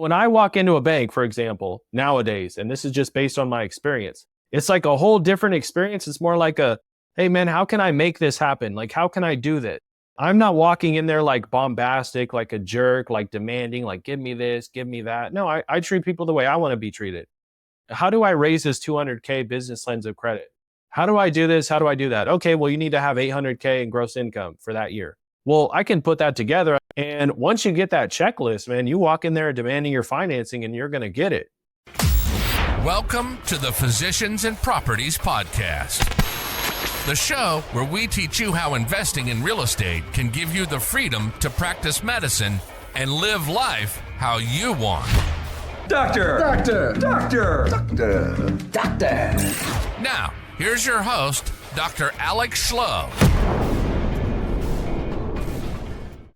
When I walk into a bank, for example, nowadays, and this is just based on my experience, it's like a whole different experience. It's more like hey man, how can I make this happen? Like, how can I do this? I'm not walking in there like bombastic, like a jerk, like demanding, like, give me this, give me that. No, I treat people the way I want to be treated. How do I raise this 200K business lines of credit? How do I do this? How do I do that? Okay, well, you need to have 800K in gross income for that year. Well, I can put that together. And once you get that checklist, man, you walk in there demanding your financing and you're going to get it. Welcome to the Physicians and Properties Podcast, the show where we teach you how investing in real estate can give you the freedom to practice medicine and live life how you want. Doctor! Now, here's your host, Dr. Alex Schloe.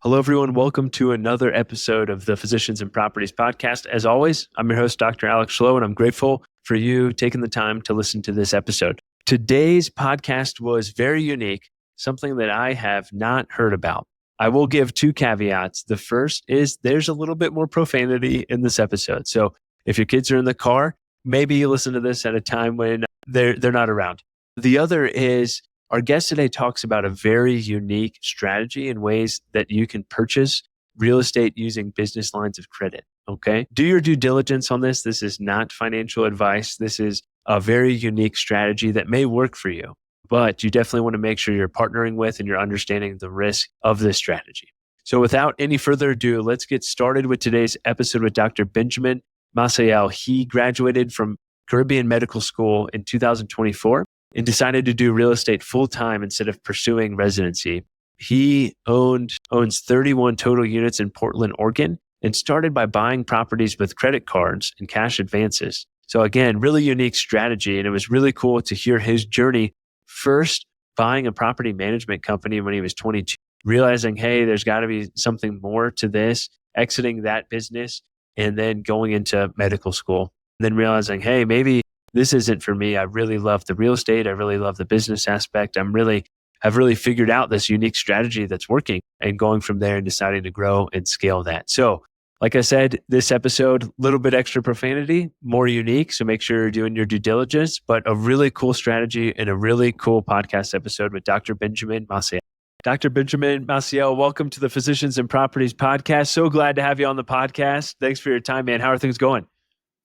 Hello, everyone. Welcome to another episode of the Physicians and Properties Podcast. As always, I'm your host, Dr. Alex Schloe, and I'm grateful for you taking the time to listen to this episode. Today's podcast was very unique, something that I have not heard about. I will give two caveats. The first is there's a little bit more profanity in this episode. So if your kids are in the car, maybe you listen to this at a time when they're not around. The other is our guest today talks about a very unique strategy and ways that you can purchase real estate using business lines of credit. Okay. Do your due diligence on this. This is not financial advice. This is a very unique strategy that may work for you, but you definitely want to make sure you're partnering with and you're understanding the risk of this strategy. So without any further ado, let's get started with today's episode with Dr. Benjamin Maciel. He graduated from Caribbean Medical School in 2024 and decided to do real estate full-time instead of pursuing residency. He owns 31 total units in Portland, Oregon, and started by buying properties with credit cards and cash advances. So again, really unique strategy. And it was really cool to hear his journey, first buying a property management company when he was 22, realizing, hey, there's got to be something more to this, exiting that business, and then going into medical school. Then realizing, hey, maybe this isn't for me. I really love the real estate. I really love the business aspect. I've really figured out this unique strategy that's working, and going from there and deciding to grow and scale that. So like I said, this episode, a little bit extra profanity, more unique. So make sure you're doing your due diligence, but a really cool strategy and a really cool podcast episode with Dr. Benjamin Maciel. Dr. Benjamin Maciel, welcome to the Physicians and Properties Podcast. So glad to have you on the podcast. Thanks for your time, man. How are things going?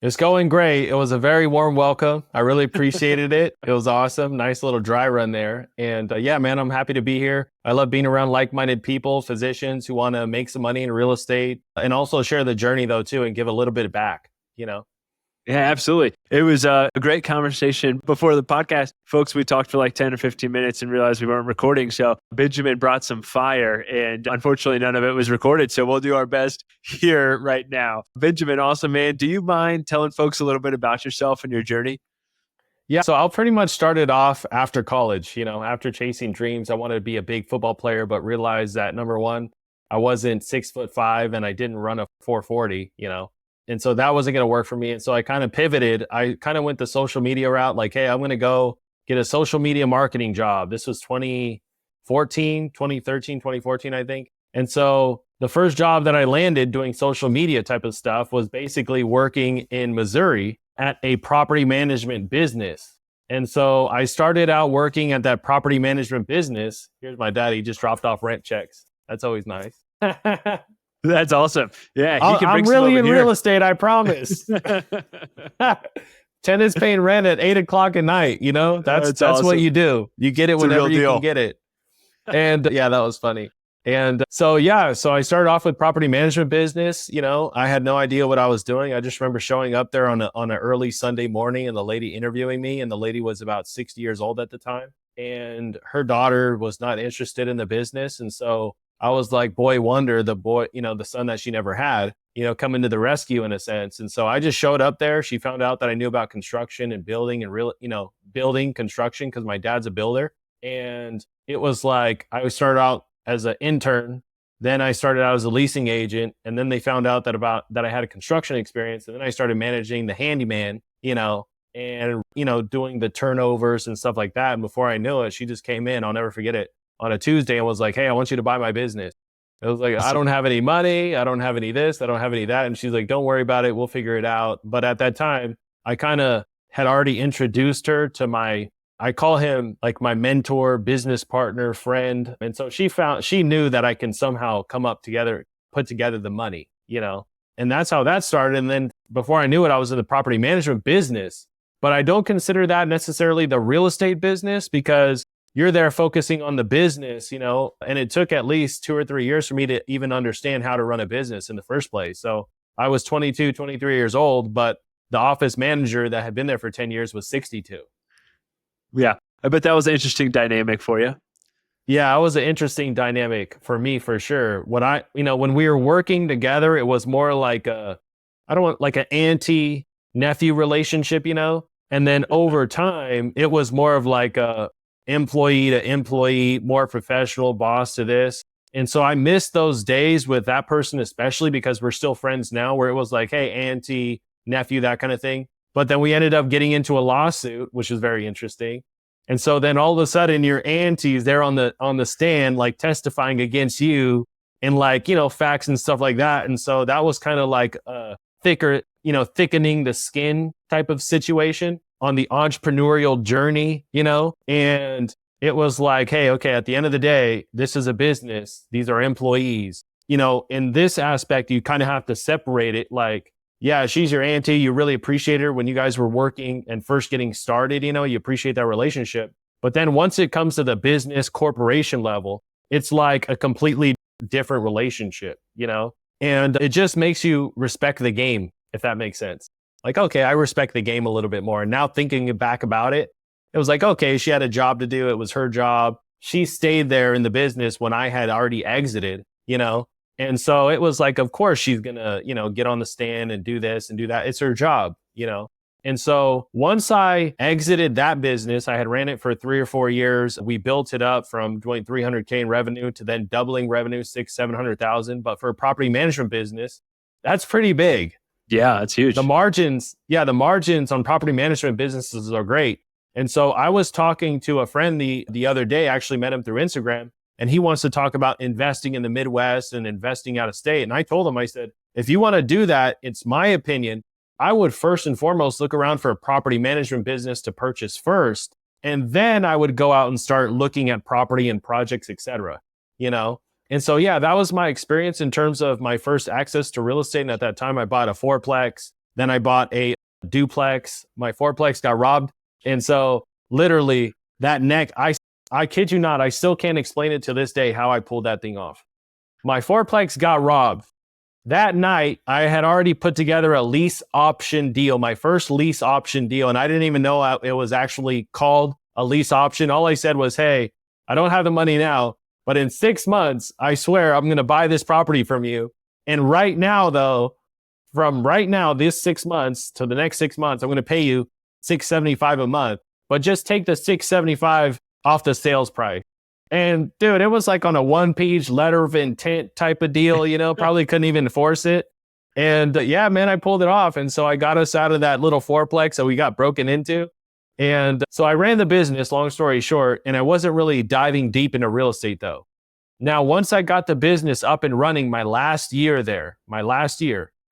It's going great. It was a very warm welcome. I really appreciated it. It was awesome. Nice little dry run there. And yeah, man, I'm happy to be here. I love being around like-minded people, physicians who want to make some money in real estate, and also share the journey though too, and give a little bit back, you know? Yeah, absolutely. It was a great conversation before the podcast. Folks, we talked for like 10 or 15 minutes and realized we weren't recording. So Benjamin brought some fire, and unfortunately none of it was recorded. So we'll do our best here right now. Benjamin, awesome, man. Do you mind telling folks a little bit about yourself and your journey? Yeah, so I'll pretty much start it off after college. After chasing dreams, I wanted to be a big football player, but realized that number one, I wasn't 6'5" and I didn't run a 440, And so that wasn't going to work for me. And so I kind of pivoted. I kind of went the social media route, like, hey, I'm going to go get a social media marketing job. This was 2013, 2014, I think. And so the first job that I landed doing social media type of stuff was basically working in Missouri at a property management business. And so I started out working at that property management business. Here's my daddy, just dropped off rent checks. That's always nice. That's awesome. Yeah, I'm really in real estate, I promise. Tenants paying rent at 8:00 at night. That's awesome. What you do. You get it whenever you can get it. And yeah, that was funny. And so I started off with property management business. I had no idea what I was doing. I just remember showing up there on an early Sunday morning, and the lady interviewing me, and the lady was about 60 years old at the time, and her daughter was not interested in the business, and so I was like, boy wonder, the son that she never had, coming to the rescue in a sense. And so I just showed up there. She found out that I knew about construction and building and building construction because my dad's a builder. And it was like, I started out as an intern. Then I started out as a leasing agent. And then they found out that I had a construction experience. And then I started managing the handyman, and, doing the turnovers and stuff like that. And before I knew it, she just came in. I'll never forget it. On a Tuesday and was like, hey, I want you to buy my business. It was like, I don't have any money. I don't have any this. I don't have any that. And she's like, don't worry about it. We'll figure it out. But at that time, I kind of had already introduced her to I call him like my mentor, business partner, friend. And so she knew that I can somehow put together the money, and that's how that started. And then before I knew it, I was in the property management business, but I don't consider that necessarily the real estate business because you're there focusing on the business, and it took at least 2 or 3 years for me to even understand how to run a business in the first place. So I was 22, 23 years old, but the office manager that had been there for 10 years was 62. Yeah. I bet that was an interesting dynamic for you. Yeah, it was an interesting dynamic for me for sure. When we were working together, it was more like like an auntie nephew relationship, and then over time, it was more of like a employee to employee, more professional, boss to this. And so I missed those days with that person, especially because we're still friends now, where it was like, hey, auntie, nephew, that kind of thing. But then we ended up getting into a lawsuit, which was very interesting. And so then all of a sudden your auntie's there on the stand, like testifying against you and like, facts and stuff like that. And so that was kind of like a thickening the skin type of situation on the entrepreneurial journey, and it was like, hey, okay, at the end of the day, this is a business. These are employees, in this aspect, you kind of have to separate it. Like, yeah, she's your auntie. You really appreciate her when you guys were working and first getting started, you appreciate that relationship. But then once it comes to the business corporation level, it's like a completely different relationship, and it just makes you respect the game, if that makes sense. Like, okay, I respect the game a little bit more. And now thinking back about it, it was like, okay, she had a job to do. It was her job. She stayed there in the business when I had already exited, And so it was like, of course, she's going to, get on the stand and do this and do that. It's her job, And so once I exited that business, I had ran it for 3 or 4 years. We built it up from doing $300K in revenue to then doubling revenue, 600,000-700,000. But for a property management business, that's pretty big. Yeah, it's huge. The margins on property management businesses are great. And so I was talking to a friend the other day, I actually met him through Instagram, and he wants to talk about investing in the Midwest and investing out of state. And I told him, I said, if you want to do that, it's my opinion, I would first and foremost look around for a property management business to purchase first. And then I would go out and start looking at property and projects, et cetera, And so, yeah, that was my experience in terms of my first access to real estate. And at that time, I bought a fourplex. Then I bought a duplex. My fourplex got robbed. And so literally that neck, I kid you not, I still can't explain it to this day how I pulled that thing off. My fourplex got robbed. That night, I had already put together a lease option deal, my first lease option deal. And I didn't even know it was actually called a lease option. All I said was, hey, I don't have the money now, but in 6 months, I swear I'm going to buy this property from you. And right now, though, from right now, this 6 months to the next 6 months, I'm going to pay you $675 a month, but just take the $675 off the sales price. And dude, it was like on a 1-page letter of intent type of deal, probably couldn't even enforce it. And yeah, man, I pulled it off. And so I got us out of that little fourplex that we got broken into. And so I ran the business, long story short, and I wasn't really diving deep into real estate though. Now, once I got the business up and running, my last year,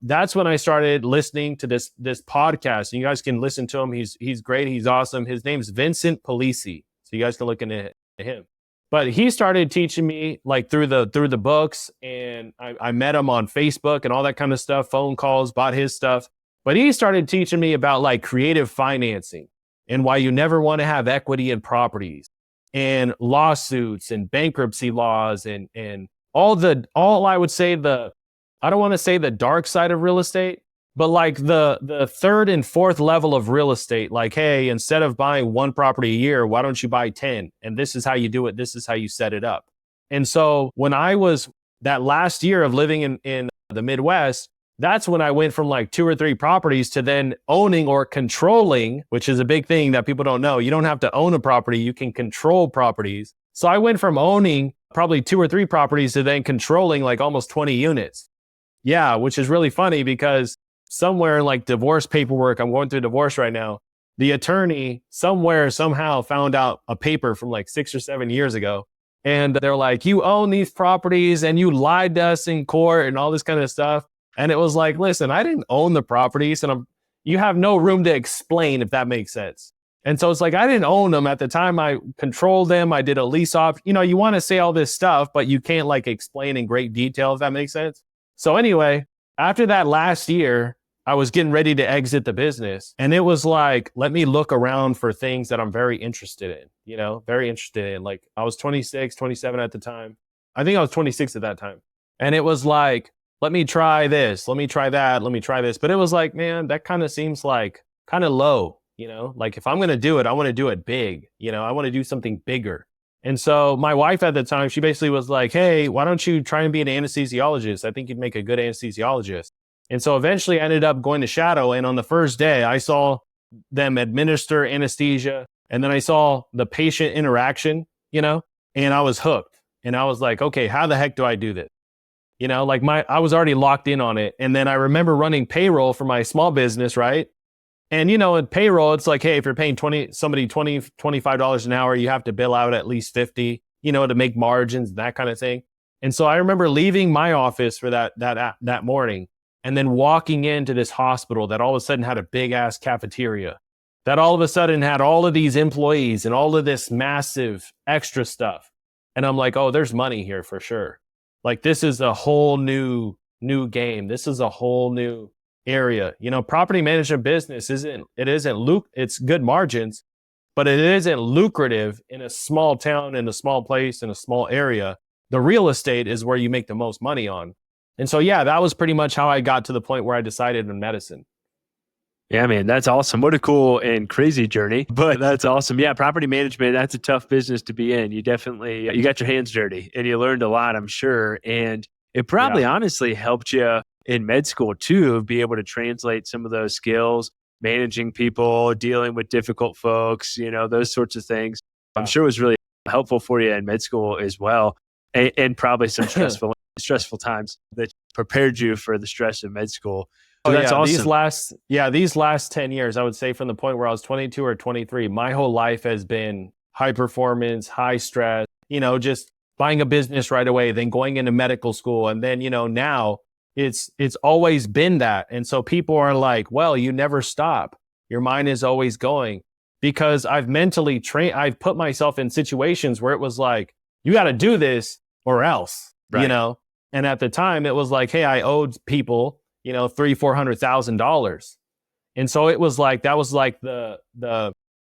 that's when I started listening to this podcast. And you guys can listen to him. He's great. He's awesome. His name's Vincent Polisi. So you guys can look into him. But he started teaching me like through the books, and I met him on Facebook and all that kind of stuff, phone calls, bought his stuff. But he started teaching me about like creative financing and why you never want to have equity in properties and lawsuits and bankruptcy laws and all I would say I don't want to say the dark side of real estate, but like the third and fourth level of real estate, like, hey, instead of buying 1 property a year, why don't you buy 10? And this is how you do it. This is how you set it up. And so when I was that last year of living in the Midwest, that's when I went from like 2 or 3 properties to then owning or controlling, which is a big thing that people don't know. You don't have to own a property. You can control properties. So I went from owning probably 2 or 3 properties to then controlling like almost 20 units. Yeah, which is really funny because somewhere in like divorce paperwork, I'm going through divorce right now, the attorney somewhere somehow found out a paper from like 6 or 7 years ago. And they're like, you own these properties and you lied to us in court and all this kind of stuff. And it was like, listen, I didn't own the properties and you have no room to explain, if that makes sense. And so it's like, I didn't own them at the time. I controlled them. I did a lease off. You want to say all this stuff, but you can't like explain in great detail, if that makes sense. So anyway, after that last year, I was getting ready to exit the business. And it was like, let me look around for things that I'm very interested in, very interested in. Like I was 26, 27 at the time. I think I was 26 at that time. And it was like, let me try this, let me try that, let me try this. But it was like, man, that kind of seems like kind of low, like if I'm going to do it, I want to do it big, I want to do something bigger. And so my wife at the time, she basically was like, hey, why don't you try and be an anesthesiologist? I think you'd make a good anesthesiologist. And so eventually I ended up going to Shadow. And on the first day, I saw them administer anesthesia. And then I saw the patient interaction, and I was hooked. And I was like, okay, how the heck do I do this? I was already locked in on it. And then I remember running payroll for my small business, right? And, in payroll, it's like, hey, if you're paying somebody $25 an hour, you have to bill out at least 50, to make margins, that kind of thing. And so I remember leaving my office for that morning and then walking into this hospital that all of a sudden had a big ass cafeteria, that all of a sudden had all of these employees and all of this massive extra stuff. And I'm like, oh, there's money here for sure. Like this is a whole new game. This is a whole new area. Property management business it's good margins, but it isn't lucrative in a small town, in a small place, in a small area. The real estate is where you make the most money on. And so, yeah, that was pretty much how I got to the point where I decided in medicine. Yeah, man, that's awesome. What a cool and crazy journey, but that's awesome. Yeah, property management, that's a tough business to be in. You definitely, you got your hands dirty and you learned a lot, I'm sure. And it probably honestly helped you in med school too, be able to translate some of those skills, managing people, dealing with difficult folks, those sorts of things. I'm sure it was really helpful for you in med school as well. And probably some stressful times that prepared you for the stress of med school. So that's awesome. These last 10 years, I would say from the point where I was 22 or 23, my whole life has been high performance, high stress, just buying a business right away, then going into medical school. And then, now it's always been that. And so people are like, well, you never stop. Your mind is always going, because I've mentally trained. I've put myself in situations where it was like, you got to do this or else, right. And at the time it was like, hey, I owed people, $300,000-$400,000. And so it was like, that was like the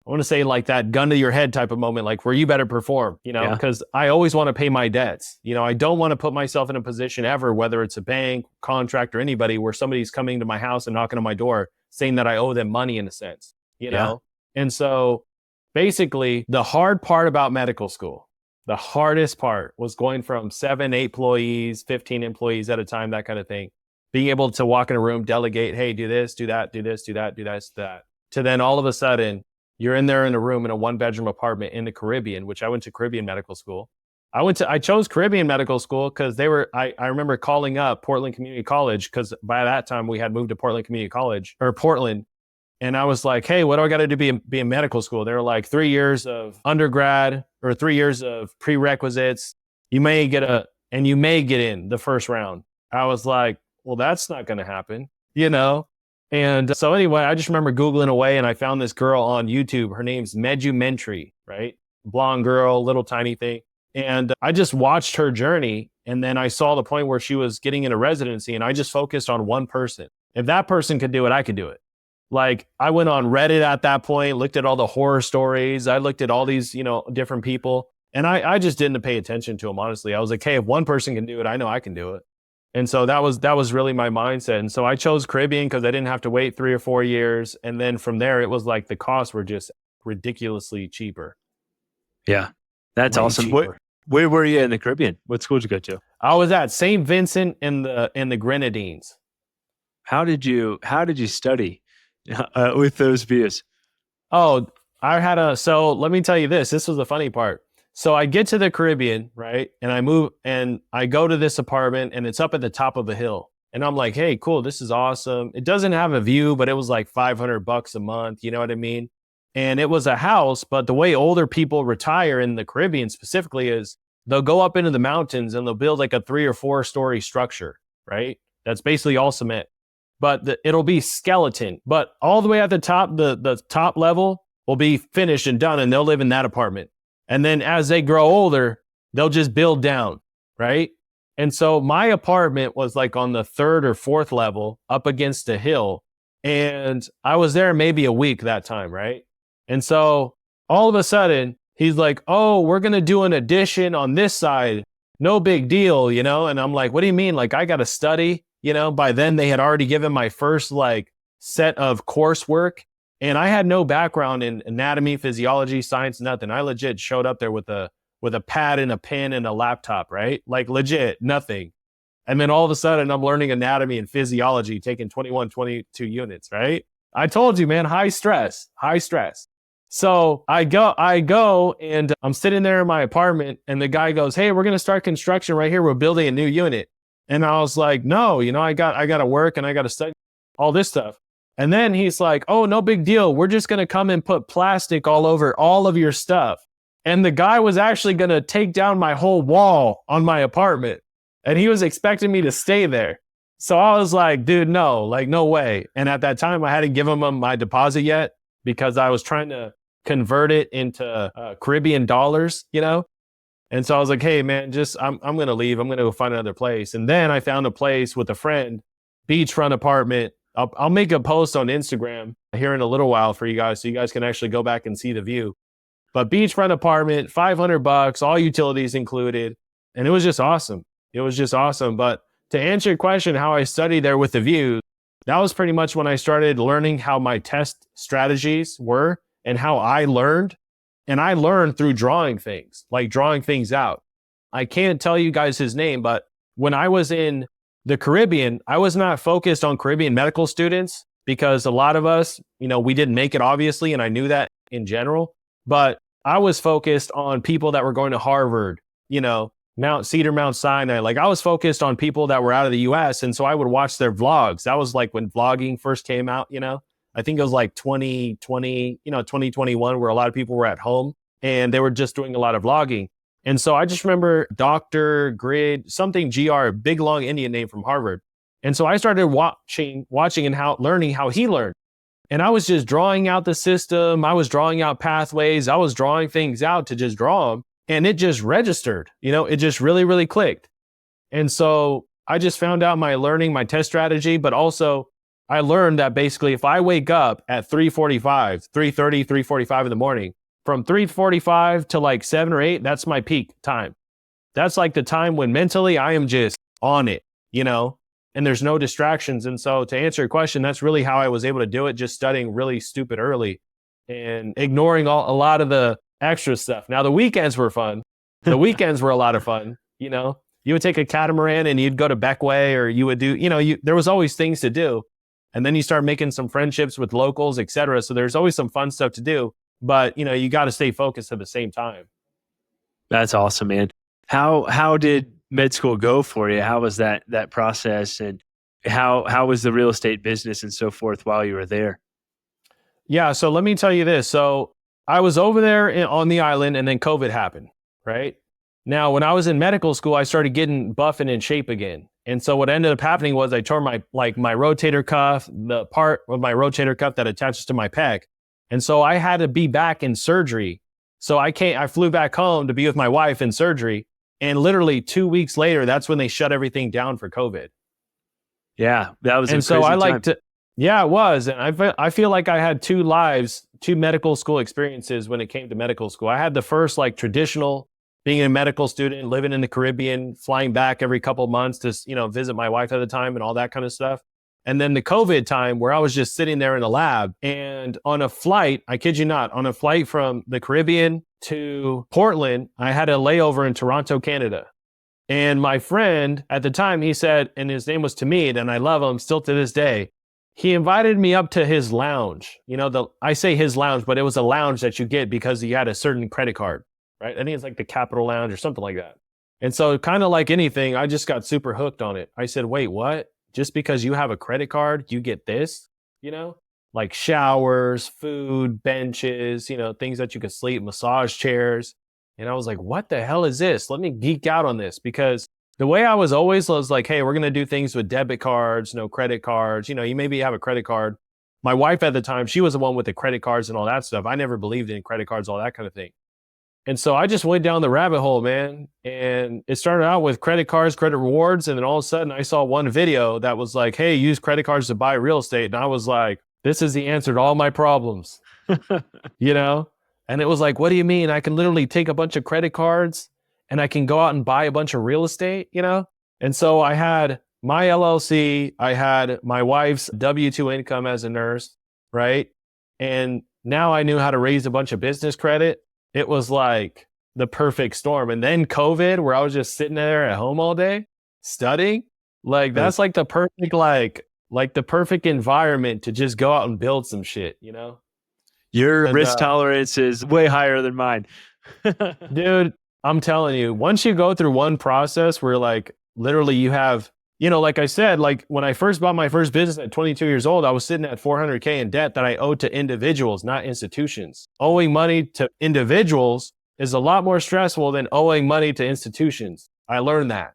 I want to say like that gun to your head type of moment, like where you better perform, because I always want to pay my debts. I don't want to put myself in a position ever, whether it's a bank, contract, or anybody, where somebody's coming to my house and knocking on my door saying that I owe them money in a sense, know? And so basically the hard part about medical school, the hardest part was going from 7, 8 employees, 15 employees at a time, that kind of thing. Being able to walk in a room, delegate, hey, do this, do that, do this, do that, do this, that. To then all of a sudden, you're in there in a room in a 1-bedroom apartment in the Caribbean, which I went to Caribbean medical school. I chose Caribbean medical school because I remember calling up Portland Community College, because by that time we had moved to Portland Community College, or Portland. And I was like, hey, what do I got to do to be in medical school? They were like 3 years of undergrad or 3 years of prerequisites. You may get in the first round. I was like, well, that's not going to happen, And so anyway, I just remember Googling away and I found this girl on YouTube. Her name's Medumentary, right? Blonde girl, little tiny thing. And I just watched her journey. And then I saw the point where she was getting into residency, and I just focused on one person. If that person could do it, I could do it. Like I went on Reddit at that point, looked at all the horror stories. I looked at all these, different people, and I just didn't pay attention to them. Honestly, I was like, hey, if one person can do it, I know I can do it. And so that was really my mindset. And so I chose Caribbean because I didn't have to wait 3 or 4 years. And then from there, it was like the costs were just ridiculously cheaper. Yeah, that's awesome. Where were you in the Caribbean? What school did you go to? I was at St. Vincent in the Grenadines. How did you study with those views? Oh, so let me tell you this. This was the funny part. So I get to the Caribbean, right? And I move and I go to this apartment, and it's up at the top of a hill. And I'm like, hey, cool. This is awesome. It doesn't have a view, but it was like $500 a month. You know what I mean? And it was a house, but the way older people retire in the Caribbean specifically is they'll go up into the mountains and they'll build like a 3 or 4 story structure, right? That's basically all cement, but it'll be skeleton, but all the way at the top, the top level will be finished and done, and they'll live in that apartment. And then as they grow older, they'll just build down, right? And so my apartment was like on the 3rd or 4th level up against a hill. And I was there maybe a week that time, right? And so all of a sudden, he's like, oh, we're going to do an addition on this side. No big deal, you know? And I'm like, what do you mean? Like, I got to study, you know? By then, they had already given my first like set of coursework. And I had no background in anatomy, physiology, science, nothing. I legit showed up there with a pad and a pen and a laptop, right? Like legit, nothing. And then all of a sudden I'm learning anatomy and physiology, taking 21, 22 units, right? I told you, man, high stress. So I go and I'm sitting there in my apartment and the guy goes, hey, we're going to start construction right here. We're building a new unit. And I was like, no, you know, I got to work and I got to study all this stuff. And then he's like, oh, no big deal. We're just going to come and put plastic all over all of your stuff. And the guy was actually going to take down my whole wall on my apartment. And he was expecting me to stay there. So I was like, dude, no, like, no way. And at that time, I hadn't given him my deposit yet because I was trying to convert it into Caribbean dollars, you know? And so I was like, hey, man, I'm going to leave. I'm going to go find another place. And then I found a place with a friend, beachfront apartment. I'll make a post on Instagram here in a little while for you guys so you guys can actually go back and see the view. But beachfront apartment, $500, all utilities included. And it was just awesome. But to answer your question, how I studied there with the view, that was pretty much when I started learning how my test strategies were and how I learned. And I learned through drawing things out. I can't tell you guys his name, but when I was in the Caribbean, I was not focused on Caribbean medical students because a lot of us, you know, we didn't make it obviously. And I knew that in general, but I was focused on people that were going to Harvard, you know, Mount Sinai. Like I was focused on people that were out of the US. And so I would watch their vlogs. That was like when vlogging first came out, you know, I think it was like 2020, 2021, where a lot of people were at home and they were just doing a lot of vlogging. And so I just remember Dr. Grid, something GR, big long Indian name from Harvard. And so I started watching and learning how he learned. And I was just drawing out the system. I was drawing out pathways. I was drawing things out to just draw them. And it just registered, you know, it just really, really clicked. And so I just found out my test strategy, but also I learned that basically if I wake up at 3:45, 3:30, 3:45 in the morning, from 3:45 to like 7 or 8, that's my peak time. That's like the time when mentally I am just on it, you know, and there's no distractions. And so to answer your question, that's really how I was able to do it, just studying really stupid early and ignoring a lot of the extra stuff. Now, the weekends were fun. The weekends were a lot of fun, you know. You would take a catamaran and you'd go to Beckway, or you would do, you know, there was always things to do. And then you start making some friendships with locals, et cetera. So there's always some fun stuff to do. But, you know, you got to stay focused at the same time. That's awesome, man. How did med school go for you? How was that process, and how was the real estate business and so forth while you were there? Yeah, so let me tell you this. So I was over there on the island, and then COVID happened, right? Now, when I was in medical school, I started getting buff and in shape again. And so what ended up happening was I tore my rotator cuff, the part of my rotator cuff that attaches to my pec. And so I had to be back in surgery. So I flew back home to be with my wife in surgery. And literally 2 weeks later, that's when they shut everything down for COVID. Yeah, that was. And so I like to, yeah, it was. And I feel like I had two medical school experiences when it came to medical school. I had the first like traditional, being a medical student, living in the Caribbean, flying back every couple of months to, you know, visit my wife at the time and all that kind of stuff. And then the COVID time where I was just sitting there in the lab, and on a flight, I kid you not, on a flight from the Caribbean to Portland, I had a layover in Toronto, Canada. And my friend at the time, he said, and his name was Tamid, and I love him still to this day. He invited me up to his lounge. You know, I say his lounge, but it was a lounge that you get because he had a certain credit card, right? I think it's like the Capital Lounge or something like that. And so kind of like anything, I just got super hooked on it. I said, wait, what? Just because you have a credit card, you get this, you know, like showers, food, benches, you know, things that you could sleep, massage chairs. And I was like, what the hell is this? Let me geek out on this, because the way I was always was like, hey, we're going to do things with debit cards, no credit cards. You maybe have a credit card. My wife at the time, she was the one with the credit cards and all that stuff. I never believed in credit cards, all that kind of thing. And so I just went down the rabbit hole, man. And it started out with credit cards, credit rewards. And then all of a sudden I saw one video that was like, hey, use credit cards to buy real estate. And I was like, this is the answer to all my problems, And it was like, what do you mean? I can literally take a bunch of credit cards and I can go out and buy a bunch of real estate, And so I had my LLC, I had my wife's W-2 income as a nurse, right? And now I knew how to raise a bunch of business credit. It was like the perfect storm. And then COVID, where I was just sitting there at home all day studying, like that's like the perfect, like the perfect environment to just go out and build some shit, Your risk tolerance is way higher than mine. Dude, I'm telling you, once you go through one process where like literally you have, like I said, like when I first bought my first business at 22 years old, I was sitting at $400K in debt that I owed to individuals, not institutions. Owing money to individuals is a lot more stressful than owing money to institutions. I learned that,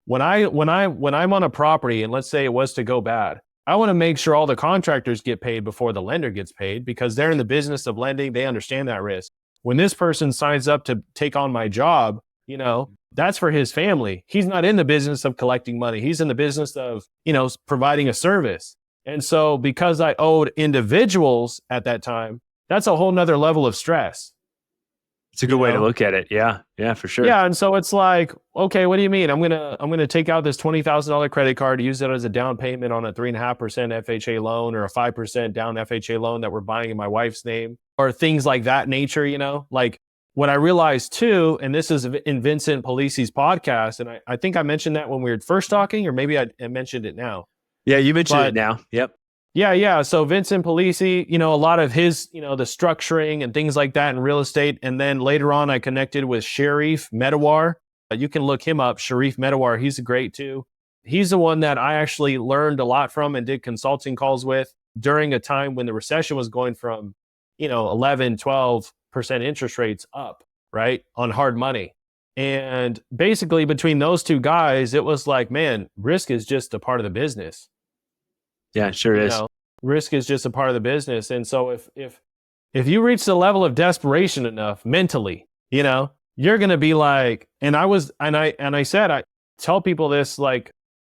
when I'm on a property and let's say it was to go bad, I want to make sure all the contractors get paid before the lender gets paid, because they're in the business of lending. They understand that risk. When this person signs up to take on my job, that's for his family. He's not in the business of collecting money. He's in the business of, providing a service. And so because I owed individuals at that time, that's a whole nother level of stress. It's a good way to look at it. Yeah. Yeah, for sure. Yeah. And so it's like, okay, what do you mean? I'm going to take out this $20,000 credit card, use it as a down payment on a 3.5% FHA loan or a 5% down FHA loan that we're buying in my wife's name, or things like that nature, like what I realized too, and this is in Vincent Polisi's podcast. And I think I mentioned that when we were first talking, or maybe I mentioned it now. Yeah. You mentioned it now. Yep. Yeah. So Vincent Polisi, a lot of his, the structuring and things like that in real estate. And then later on, I connected with Sharif Medawar. You can look him up, Sharif Medawar. He's great too. He's the one that I actually learned a lot from and did consulting calls with during a time when the recession was going from, 11, 12% interest rates up, right, on hard money. And basically between those two guys, it was like, man, risk is just a part of the business. Yeah, it sure is. Risk is just a part of the business. And so if you reach the level of desperation enough mentally, you're going to be like, I tell people this, like,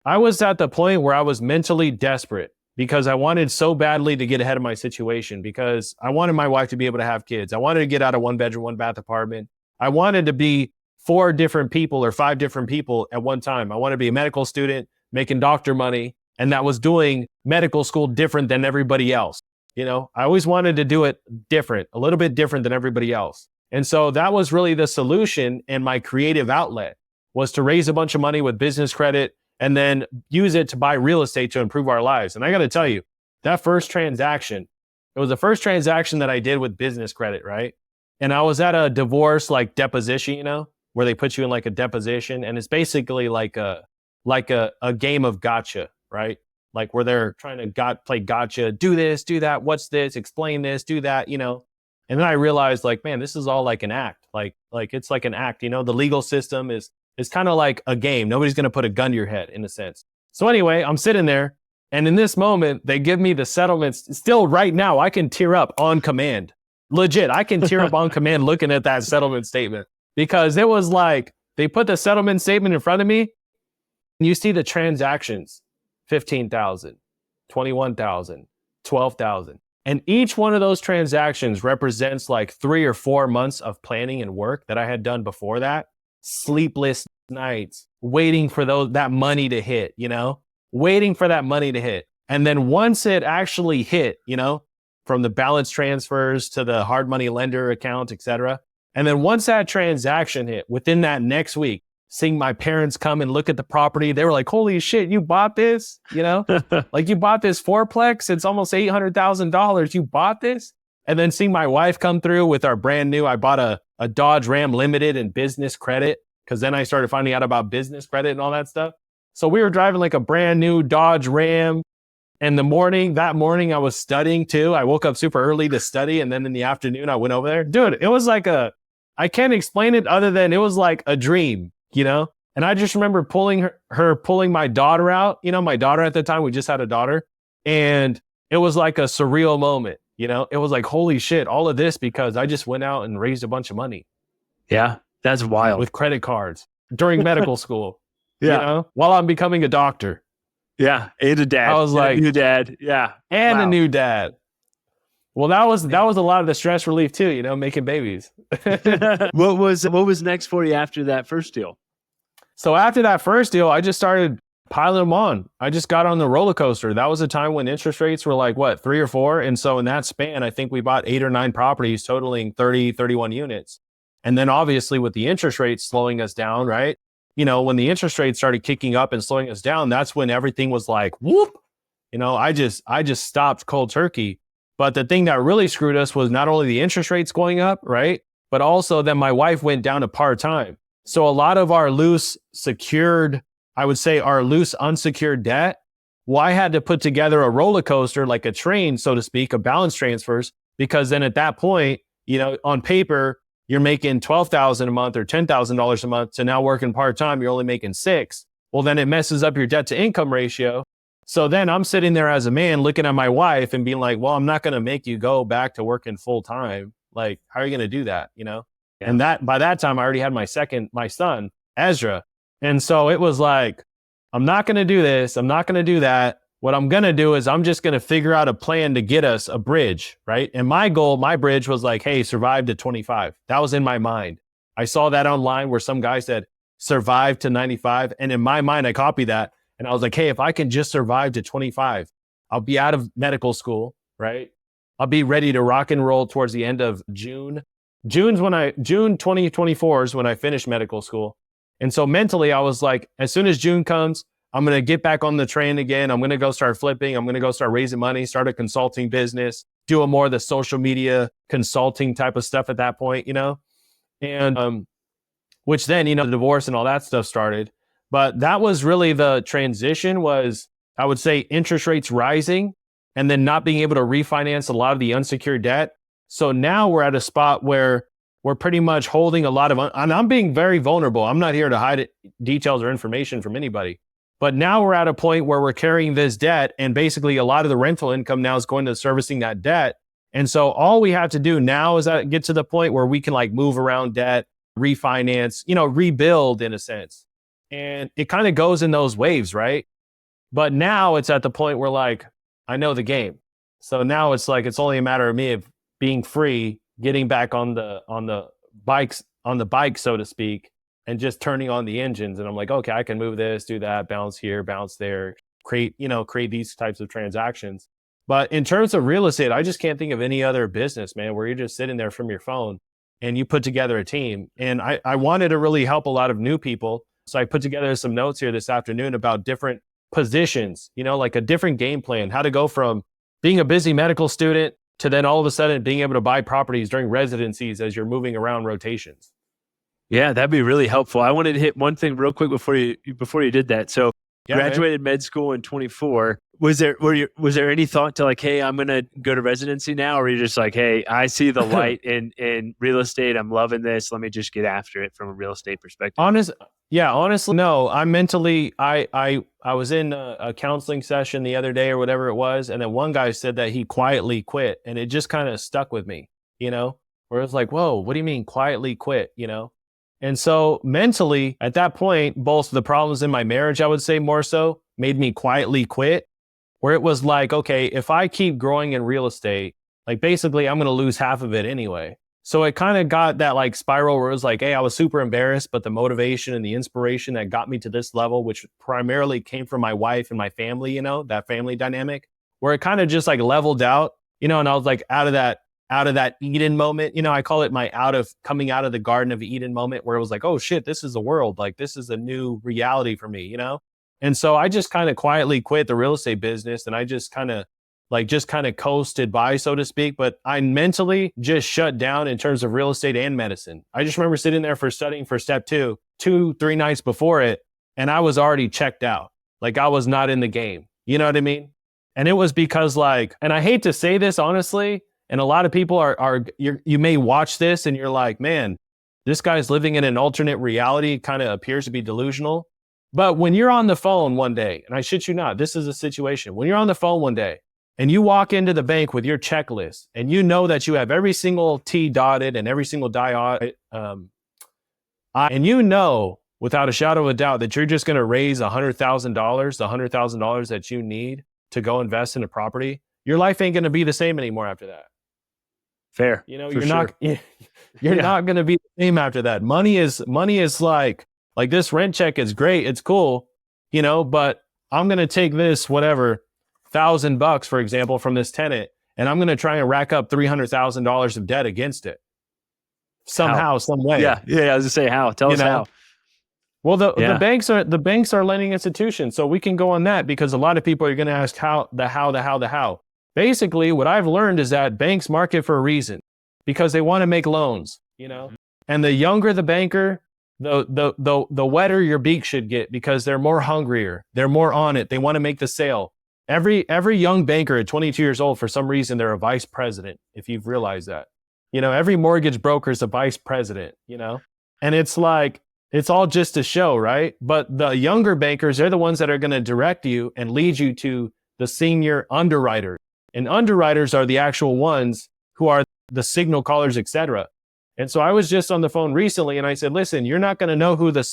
I was at the point where I was mentally desperate because I wanted so badly to get ahead of my situation, because I wanted my wife to be able to have kids. I wanted to get out of 1-bedroom, 1-bath apartment. I wanted to be 4 different people or 5 different people at one time. I wanted to be a medical student making doctor money, and that was doing medical school different than everybody else. I always wanted to do it different, a little bit different than everybody else. And so that was really the solution, and my creative outlet was to raise a bunch of money with business credit and then use it to buy real estate to improve our lives. And I got to tell you, that first transaction, it was the first transaction that I did with business credit, right? And I was at a divorce like deposition, where they put you in like a deposition, and it's basically like a game of gotcha, right? Like where they're trying to play gotcha, do this, do that, what's this, explain this, do that, And then I realized, like, man, this is all like an act. Like it's like an act, the legal system is kind of like a game. Nobody's going to put a gun to your head, in a sense. So anyway, I'm sitting there, and in this moment, they give me the settlements. Still right now, I can tear up on command. Legit, I can tear up on command looking at that settlement statement, because it was like, they put the settlement statement in front of me, and you see the transactions, 15,000, 21,000, 12,000. And each one of those transactions represents like 3 or 4 months of planning and work that I had done before that. Sleepless nights, waiting for that money to hit, waiting for that money to hit. And then once it actually hit, from the balance transfers to the hard money lender account, etc. And then once that transaction hit, within that next week, seeing my parents come and look at the property, they were like, holy shit, you bought this? Like, you bought this fourplex? It's almost $800,000. You bought this? And then seeing my wife come through with our brand new, I bought a Dodge Ram Limited and business credit, because then I started finding out about business credit and all that stuff. So we were driving like a brand new Dodge Ram. And that morning I was studying too. I woke up super early to study. And then in the afternoon I went over there. Dude, it was like I can't explain it other than it was like a dream, you know? And I just remember pulling my daughter out, you know, my daughter at the time, we just had a daughter. And it was like a surreal moment, you know? It was like, holy shit, all of this because I just went out and raised a bunch of money. Yeah, that's wild. With credit cards during medical school, yeah. You know, while I'm becoming a doctor. Yeah, and a dad. I was like, a new dad. Yeah. And a new dad. Well, that was a lot of the stress relief too, you know, making babies. What was next for you after that first deal? So after that first deal, I just started piling them on. I just got on the roller coaster. That was a time when interest rates were like, 3 or 4? And so in that span, I think we bought 8 or 9 properties totaling 30, 31 units. And then obviously with the interest rates slowing us down, right? You know, when the interest rates started kicking up and slowing us down, that's when everything was like, whoop. You know, I just stopped cold turkey. But the thing that really screwed us was not only the interest rates going up, right? But also then my wife went down to part-time. So a lot of our loose unsecured debt, well, I had to put together a roller coaster, like a train, so to speak, of balance transfers, because then at that point, you know, on paper, you're making $12,000 a month or $10,000 a month. So now working part-time, you're only making $6,000. Well, then it messes up your debt to income ratio. So then I'm sitting there as a man looking at my wife and being like, well, I'm not going to make you go back to working full time. Like, how are you going to do that? You know? Yeah. And that by that time I already had my son, Ezra. And so it was like, I'm not going to do this. I'm not going to do that. What I'm going to do is I'm just going to figure out a plan to get us a bridge, right? And my bridge was like, hey, survive to 25. That was in my mind. I saw that online where some guy said, survive to 95. And in my mind, I copied that. And I was like, hey, if I can just survive to 25, I'll be out of medical school, right? I'll be ready to rock and roll towards the end of June. June 2024 is when I finished medical school. And so mentally, I was like, as soon as June comes, I'm going to get back on the train again. I'm going to go start flipping. I'm going to go start raising money, start a consulting business, do more of the social media consulting type of stuff at that point, you know? And which then, you know, the divorce and all that stuff started. But that was really the transition was, I would say, interest rates rising and then not being able to refinance a lot of the unsecured debt. So now we're at a spot where we're pretty much holding a lot of, and I'm being very vulnerable. I'm not here to hide details or information from anybody. But now we're at a point where we're carrying this debt and basically a lot of the rental income now is going to servicing that debt. And so all we have to do now is get to the point where we can like move around debt, refinance, you know, rebuild in a sense. And it kind of goes in those waves, right? But now it's at the point where like, I know the game. So now it's like, it's only a matter of me of being free, getting back on the bike, so to speak, and just turning on the engines. And I'm like, okay, I can move this, do that, bounce here, bounce there, create these types of transactions. But in terms of real estate, I just can't think of any other business, man, where you're just sitting there from your phone and you put together a team. And I wanted to really help a lot of new people. So I put together some notes here this afternoon about different positions, you know, like a different game plan, how to go from being a busy medical student to then all of a sudden being able to buy properties during residencies as you're moving around rotations. Yeah, that'd be really helpful. I wanted to hit one thing real quick before you did that. So graduated med school in 24. Was there any thought to like, hey, I'm going to go to residency now? Or are you just like, hey, I see the light in real estate. I'm loving this. Let me just get after it from a real estate perspective. Honestly, no. I'm mentally, I was in a counseling session the other day or whatever it was. And then one guy said that he quietly quit. And it just kind of stuck with me, you know, where it's like, whoa, what do you mean quietly quit, you know? And so mentally at that point, both the problems in my marriage, I would say more so, made me quietly quit, where it was like, okay, if I keep growing in real estate, like basically I'm going to lose half of it anyway. So it kind of got that like spiral where it was like, hey, I was super embarrassed, but the motivation and the inspiration that got me to this level, which primarily came from my wife and my family, you know, that family dynamic, where it kind of just like leveled out, you know, and I was like out of that Eden moment, you know, I call it my coming out of the Garden of Eden moment, where it was like, oh shit, this is the world. Like this is a new reality for me, you know? And so I just kind of quietly quit the real estate business and I just kind of coasted by, so to speak. But I mentally just shut down in terms of real estate and medicine. I just remember sitting there for studying for step 2-3 nights before it. And I was already checked out. Like I was not in the game. You know what I mean? And it was because like, and I hate to say this honestly, and a lot of people you may watch this and you're like, man, This guy's living in an alternate reality, kind of appears to be delusional. But when you're on the phone one day, and I shit you not, this is a situation. When you're on the phone one day and you walk into the bank with your checklist and you know that you have every single T dotted and every single and you know without a shadow of a doubt that you're just going to raise $100,000, the $100,000 that you need to go invest in a property, your life ain't going to be the same anymore after that. Fair. You're not going to be the same after that. Money is like this rent check is great. It's cool, but I'm going to take this, whatever, $1,000, for example, from this tenant, and I'm going to try and rack up $300,000 of debt against it somehow, some way. Yeah. I was to say how. Tell us how. Well, the banks are lending institutions, so we can go on that because a lot of people are going to ask how. Basically, what I've learned is that banks market for a reason because they want to make loans, and the younger the banker, the wetter your beak should get because they're more hungrier. They're more on it. They want to make the sale. Every young banker at 22 years old, for some reason, they're a vice president, if you've realized that. Every mortgage broker is a vice president, and it's like, it's all just a show, right? But the younger bankers, they're the ones that are going to direct you and lead you to the senior underwriters. And underwriters are the actual ones who are the signal callers, etc. And so I was just on the phone recently and I said, listen, you're not going to know who the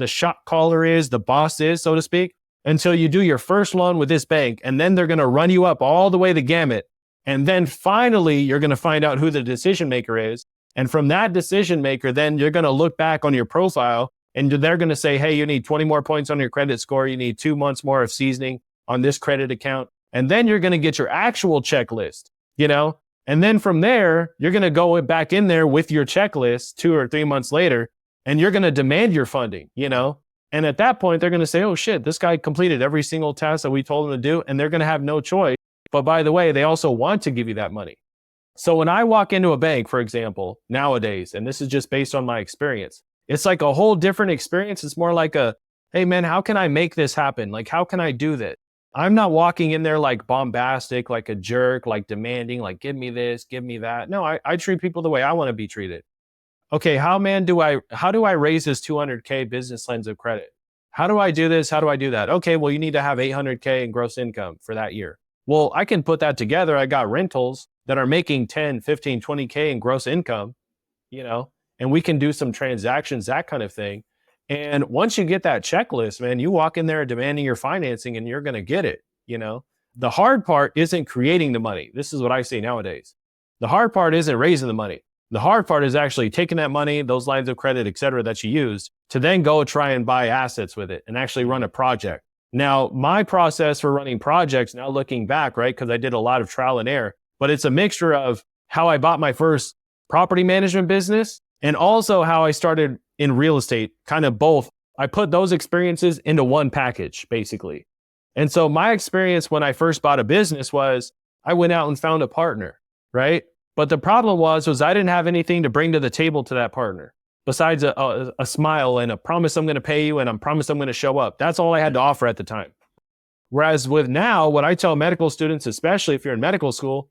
shot caller is, the boss is, so to speak, until you do your first loan with this bank. And then they're going to run you up all the way the gamut. And then finally, you're going to find out who the decision maker is. And from that decision maker, then you're going to look back on your profile and they're going to say, hey, you need 20 more points on your credit score. You need 2 months more of seasoning on this credit account. And then you're going to get your actual checklist, and then from there, you're going to go back in there with your checklist 2 or 3 months later, and you're going to demand your funding, and at that point, they're going to say, oh shit, this guy completed every single task that we told him to do. And they're going to have no choice. But by the way, they also want to give you that money. So when I walk into a bank, for example, nowadays, and this is just based on my experience, it's like a whole different experience. It's more like hey man, how can I make this happen? Like, how can I do this? I'm not walking in there like bombastic, like a jerk, like demanding, like, give me this, give me that. No, I treat people the way I want to be treated. Okay, how do I raise this 200K business lines of credit? How do I do this? How do I do that? Okay, well, you need to have 800K in gross income for that year. Well, I can put that together. I got rentals that are making 10, 15, 20K in gross income, and we can do some transactions, that kind of thing. And once you get that checklist, man, you walk in there demanding your financing and you're going to get it. The hard part isn't creating the money. This is what I say nowadays. The hard part isn't raising the money. The hard part is actually taking that money, those lines of credit, et cetera, that you used to then go try and buy assets with it and actually run a project. Now, my process for running projects, now looking back, right, because I did a lot of trial and error, but it's a mixture of how I bought my first property management business and also how I started in real estate, kind of both. I put those experiences into one package, basically. And so my experience when I first bought a business was I went out and found a partner, right? But the problem was I didn't have anything to bring to the table to that partner besides a smile and a promise I'm going to pay you and a promise I'm going to show up. That's all I had to offer at the time. Whereas with now, what I tell medical students, especially if you're in medical school,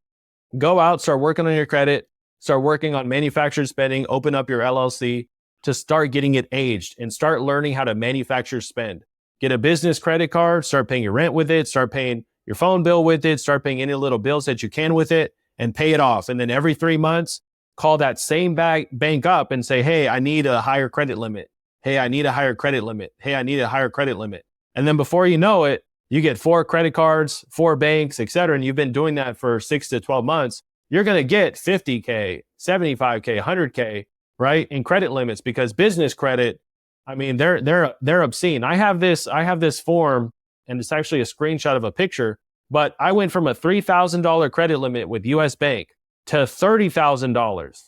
go out, start working on your credit, start working on manufactured spending, open up your LLC to start getting it aged and start learning how to manufacture spend. Get a business credit card, start paying your rent with it, start paying your phone bill with it, start paying any little bills that you can with it and pay it off. And then every 3 months, call that same bank up and say, hey, I need a higher credit limit. Hey, I need a higher credit limit. Hey, I need a higher credit limit. And then before you know it, you get 4 credit cards, 4 banks, et cetera. And you've been doing that for 6 to 12 months. You're going to get 50K, 75K, 100K, right, in credit limits because business credit, I mean, they're obscene. I have this form, and it's actually a screenshot of a picture, but I went from a $3,000 credit limit with US Bank to $30,000.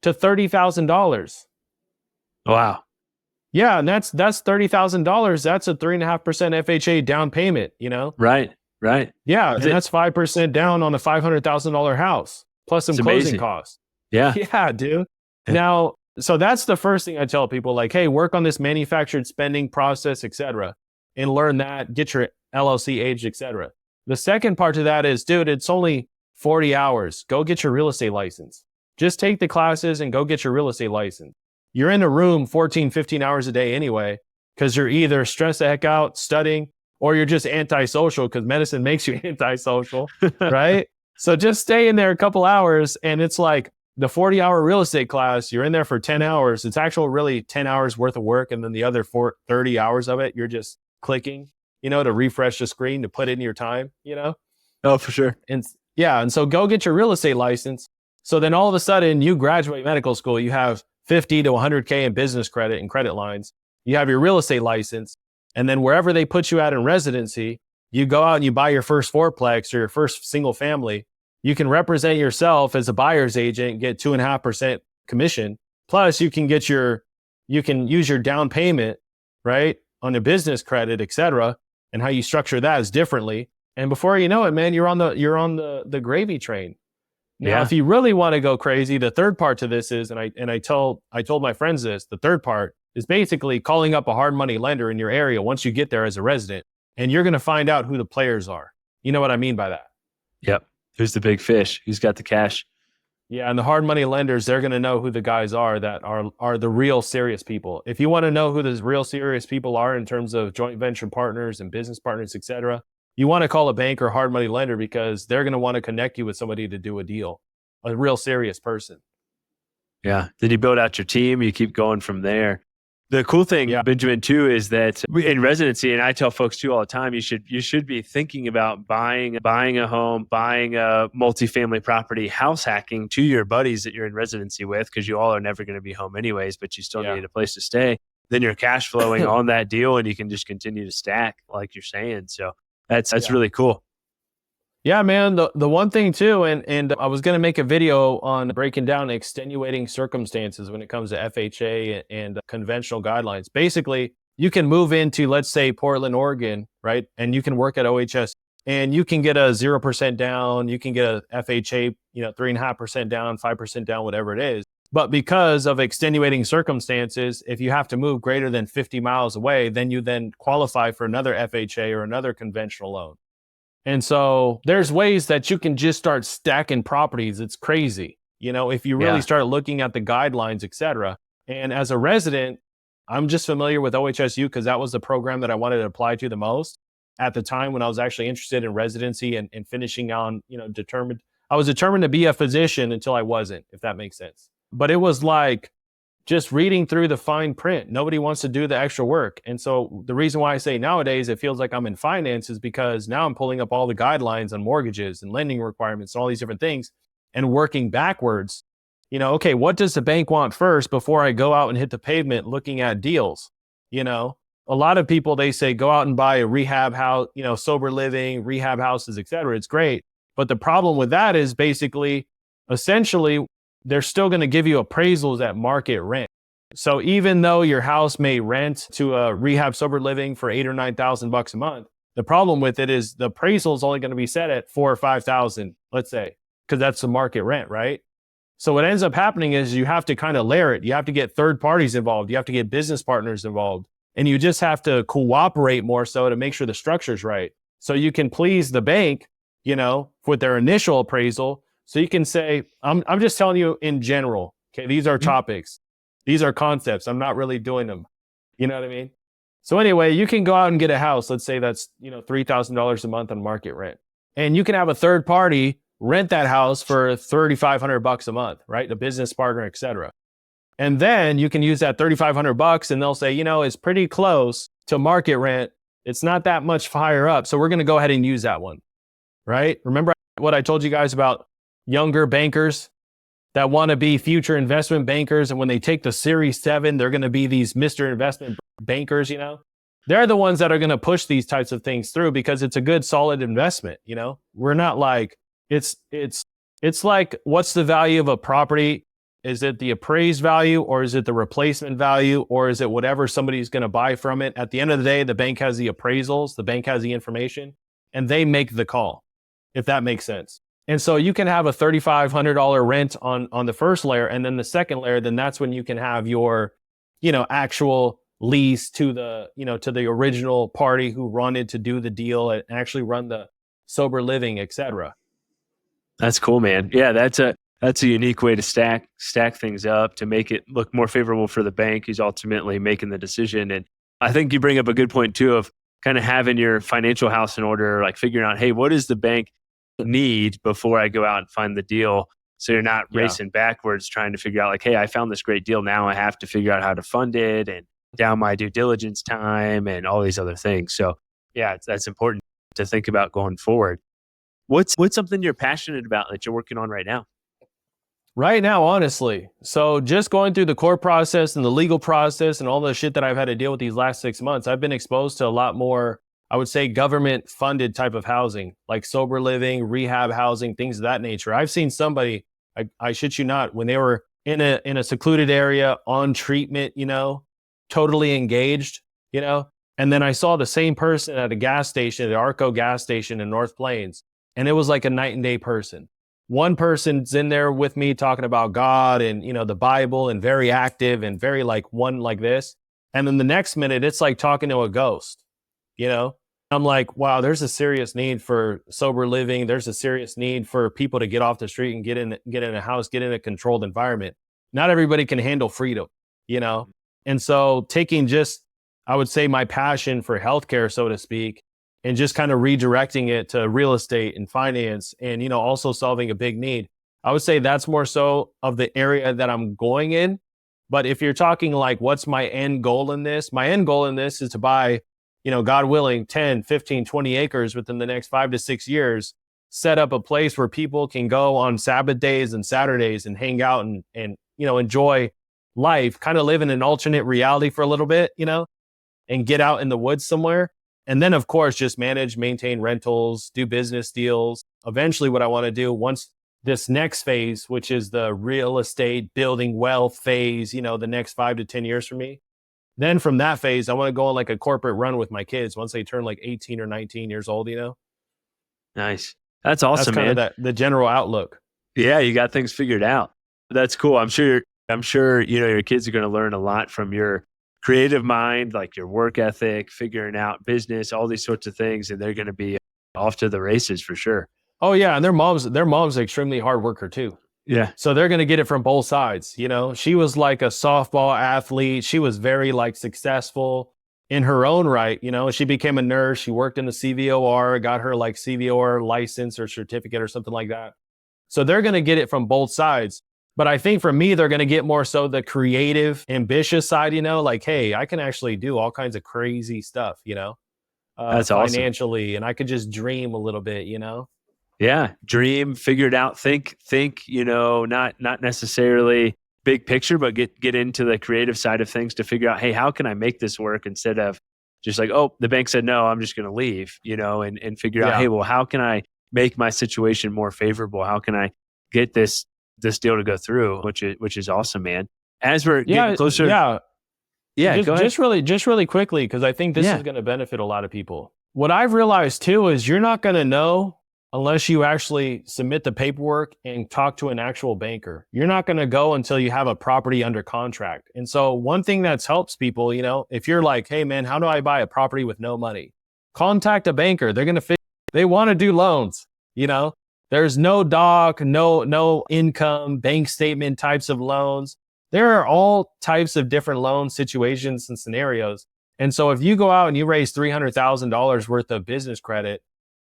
To $30,000. Wow. Yeah, and that's $30,000. That's a 3.5% FHA down payment, Right. Yeah, and that's 5% down on a $500,000 house, plus some closing costs. Yeah. Yeah, dude. Now, so that's the first thing I tell people, like, hey, work on this manufactured spending process, et cetera, and learn that, get your LLC aged, et cetera. The second part to that is, dude, it's only 40 hours. Go get your real estate license. Just take the classes and go get your real estate license. You're in a room 14, 15 hours a day anyway, because you're either stressed the heck out studying or you're just antisocial because medicine makes you antisocial, right? So just stay in there a couple hours, and it's like the 40-hour real estate class, you're in there for 10 hours. It's actual really 10 hours worth of work. And then the other 30 hours of it, you're just clicking, to refresh the screen, to put in your time, Oh, for sure. And yeah. And so go get your real estate license. So then all of a sudden you graduate medical school, you have 50 to 100K in business credit and credit lines. You have your real estate license. And then wherever they put you at in residency, you go out and you buy your first fourplex or your first single family. You can represent yourself as a buyer's agent, get 2.5% commission. Plus you can use your down payment, right, on a business credit, et cetera. And how you structure that is differently. And before you know it, man, you're on the gravy train. Now, if you really want to go crazy, the third part to this is, and I told my friends this, the third part is basically calling up a hard money lender in your area once you get there as a resident, and you're going to find out who the players are. You know what I mean by that? Yep. Who's the big fish? Who's got the cash? Yeah, and the hard money lenders, they're going to know who the guys are that are the real serious people. If you want to know who the real serious people are in terms of joint venture partners and business partners, et cetera, you want to call a bank or hard money lender because they're going to want to connect you with somebody to do a deal, a real serious person. Yeah. Then you build out your team. You keep going from there. The cool thing, Benjamin, too, is that in residency, and I tell folks too all the time, you should be thinking about buying a home, buying a multifamily property, house hacking to your buddies that you're in residency with, because you all are never going to be home anyways, but you still need a place to stay. Then you're cash flowing on that deal, and you can just continue to stack, like you're saying. So that's really cool. Yeah, man. The one thing too, and I was going to make a video on breaking down extenuating circumstances when it comes to FHA and conventional guidelines. Basically, you can move into, let's say, Portland, Oregon, right? And you can work at OHS and you can get a 0% down. You can get a FHA, 3.5% down, 5% down, whatever it is. But because of extenuating circumstances, if you have to move greater than 50 miles away, then you qualify for another FHA or another conventional loan. And so there's ways that you can just start stacking properties. It's crazy, if you really start looking at the guidelines, et cetera. And as a resident, I'm just familiar with OHSU because that was the program that I wanted to apply to the most at the time when I was actually interested in residency and finishing on, I was determined to be a physician until I wasn't, if that makes sense. But it was like just reading through the fine print. Nobody wants to do the extra work. And so the reason why I say nowadays it feels like I'm in finance is because now I'm pulling up all the guidelines on mortgages and lending requirements and all these different things and working backwards. Okay, what does the bank want first before I go out and hit the pavement looking at deals? A lot of people, they say, go out and buy a rehab house, sober living, rehab houses, et cetera. It's great. But the problem with that is basically, essentially, they're still going to give you appraisals at market rent. So even though your house may rent to a rehab sober living for $8,000 or $9,000 a month, the problem with it is the appraisal is only going to be set at $4,000 or $5,000, let's say, because that's the market rent, right? So what ends up happening is you have to kind of layer it. You have to get third parties involved. You have to get business partners involved, and you just have to cooperate more so to make sure the structure's right. So you can please the bank, with their initial appraisal. So you can say, I'm just telling you in general, okay, these are topics. These are concepts. I'm not really doing them. You know what I mean? So anyway, you can go out and get a house. Let's say that's, $3,000 a month on market rent. And you can have a third party rent that house for $3,500 a month, right? A business partner, et cetera. And then you can use that $3,500 and they'll say, it's pretty close to market rent. It's not that much higher up. So we're going to go ahead and use that one, right? Remember what I told you guys about younger bankers that want to be future investment bankers. And when they take the Series 7, they're going to be these Mr. Investment bankers, They're the ones that are going to push these types of things through because it's a good, solid investment, We're not like, it's like, what's the value of a property? Is it the appraised value or is it the replacement value or is it whatever somebody's going to buy from it? At the end of the day, the bank has the appraisals, the bank has the information, and they make the call, if that makes sense. And so you can have a $3,500 rent on the first layer, and then the second layer, then that's when you can have your, actual lease to the, to the original party who wanted to do the deal and actually run the sober living, et cetera. That's cool, man. Yeah, that's That's a unique way to stack things up to make it look more favorable for the bank who's ultimately making the decision. And I think you bring up a good point too of kind of having your financial house in order, like figuring out, hey, what does the bank need before I go out and find the deal? So you're not racing backwards trying to figure out like, hey, I found this great deal. Now I have to figure out how to fund it and down my due diligence time and all these other things. So yeah, that's important to think about going forward. What's something you're passionate about that you're working on right now? Right now, honestly. So just going through the court process and the legal process and all the shit that I've had to deal with these last 6 months, I've been exposed to a lot more, I would say, government funded type of housing, like sober living, rehab housing, things of that nature. I've seen somebody, I shit you not, when they were in a secluded area on treatment, totally engaged, and then I saw the same person at a gas station, at Arco gas station in North Plains, and it was like a night and day person. One person's in there with me talking about God and, the Bible and very active and very like one like this. And then the next minute, it's like talking to a ghost, I'm like, wow, there's a serious need for sober living. There's a serious need for people to get off the street and get in a house, get in a controlled environment. Not everybody can handle freedom, And so taking just, I would say, my passion for healthcare, so to speak, and just kind of redirecting it to real estate and finance and, also solving a big need. I would say that's more so of the area that I'm going in. But if you're talking like, what's my end goal in this? My end goal in this is to buy, God willing, 10, 15, 20 acres within the next 5 to 6 years, set up a place where people can go on Sabbath days and Saturdays and hang out and enjoy life, kind of live in an alternate reality for a little bit, and get out in the woods somewhere. And then, of course, just manage, maintain rentals, do business deals. Eventually, what I want to do once this next phase, which is the real estate building wealth phase, the next 5 to 10 years for me. Then from that phase, I want to go on like a corporate run with my kids once they turn like 18 or 19 years old, Nice. That's awesome, That's kind man. of the general outlook. Yeah, you got things figured out. That's cool. I'm sure, your kids are going to learn a lot from your creative mind, like your work ethic, figuring out business, all these sorts of things, and they're going to be off to the races for sure. Oh yeah, and their mom's an extremely hard worker too. Yeah. So they're going to get it from both sides. She was like a softball athlete. She was very like successful in her own right. She became a nurse. She worked in the CVOR, got her like CVOR license or certificate or something like that. So they're going to get it from both sides. But I think for me, they're going to get more so the creative, ambitious side, like, hey, I can actually do all kinds of crazy stuff, That's financially, awesome. And I could just dream a little bit, Yeah. Dream, figure it out, think, not necessarily big picture, but get into the creative side of things to figure out, hey, how can I make this work instead of just like, oh, the bank said no, I'm just going to leave, and figure out, hey, well, how can I make my situation more favorable? How can I get this deal to go through, which is awesome, man. As we're getting closer. Yeah. Go ahead. Just really quickly, because I think this is going to benefit a lot of people. What I've realized too is you're not going to know unless you actually submit the paperwork and talk to an actual banker. You're not going to go until you have a property under contract. And so one thing that helps people, if you're like, hey man, how do I buy a property with no money? Contact a banker. They're going to they want to do loans, There's no doc, no income, bank statement types of loans. There are all types of different loan situations and scenarios. And so if you go out and you raise $300,000 worth of business credit,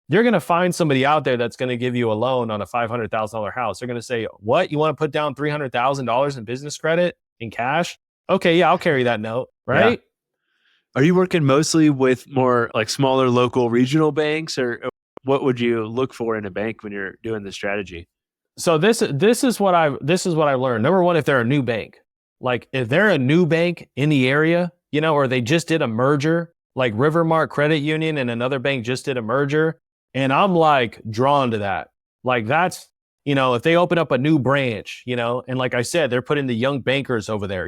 you're going to find somebody out there that's going to give you a loan on a $500,000 house. They're going to say, what? You want to put down $300,000 in business credit in cash? Okay, yeah, I'll carry that note, right? Yeah. Are you working mostly with more like smaller local regional banks, or what would you look for in a bank when you're doing the strategy? So this is what I've learned. Number one, if they're a new bank, like if they're a new bank in the area, or they just did a merger, like Rivermark Credit Union and another bank just did a merger, and I'm like drawn to that. Like that's, if they open up a new branch, and like I said, they're putting the young bankers over there,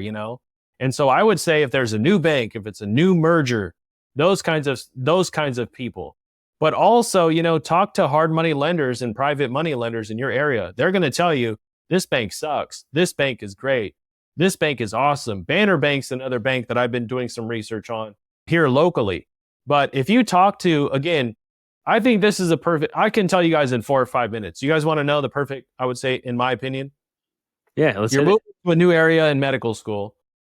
And so I would say if there's a new bank, if it's a new merger, those kinds of people. But also, talk to hard money lenders and private money lenders in your area. They're going to tell you, this bank sucks. This bank is great. This bank is awesome. Banner Bank's another bank that I've been doing some research on here locally. But if you talk to, again, I think this is I can tell you guys in 4 or 5 minutes. You guys want to know the perfect, I would say, in my opinion? Yeah, let's You're hit moving it. to a new area in medical school,